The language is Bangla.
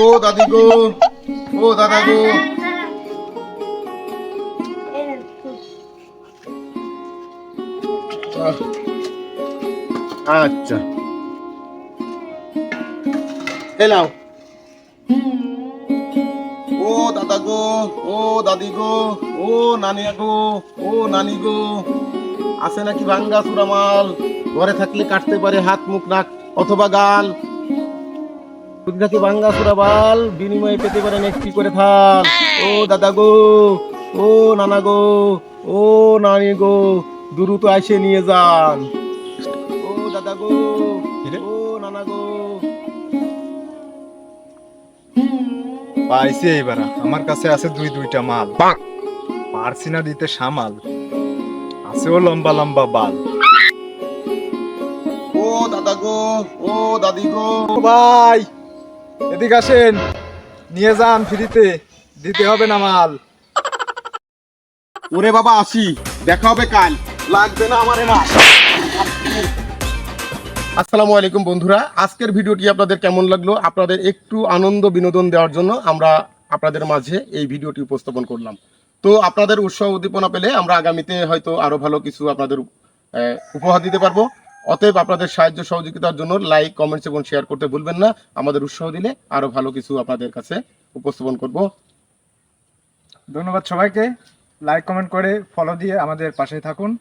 ও দাদি গো, ও দাদা গো। আচ্ছা এলাও। ও দাদা গো, ও দাদি গো, ও নানি গো, ও নানি গো, আছে নাকি ভাঙ্গা চূড়া মাল? ঘরে থাকলে কাটতে পারে হাত, মুখ, নাক অথবা গাল। নাকি ভাঙ্গা চূড়া বাল বিনিময়ে পেতে পারেন একটি করে থাল। ও দাদা গো, ও নানা গো, ও নানি গো, দ্রুত এসে নিয়ে যান। ও দাদা গো, ও নানা গো। পাইছি এইবার আমার কাছে আছে দুইটা মাল, পারছি না দিতে সামাল, আছেও লম্বা লম্বা বাল। ও দাদা গো, ও দাদি গো। ও ভাই এদিকে আসেন, নিয়ে যান ফ্রিতে, দিতে হবে না মাল। ওরে বাবা আসি, দেখা হবে কাল, লাগবে না আমারে মাছ। আসসালামু আলাইকুম বন্ধুরা, আজকের ভিডিওটি আপনাদের কেমন লাগলো? আপনাদের একটু আনন্দ বিনোদন দেওয়ার জন্য আমরা আপনাদের মাঝে এই ভিডিওটি উপস্থাপন করলাম। তো আপনাদের উৎসাহ উদ্দীপনা পেলে আমরা আগামীতে হয়তো আরো ভালো কিছু আপনাদের উপহার দিতে পারবো। অতএব আপনাদের সাহায্য সহযোগিতার জন্য লাইক, কমেন্টস এবং শেয়ার করতে ভুলবেন না। আমাদের উৎসাহ দিলে আরো ভালো কিছু আপনাদের কাছে উপস্থাপন করব। ধন্যবাদ সবাইকে, লাইক কমেন্ট করে ফলো দিয়ে আমাদের পাশে থাকুন।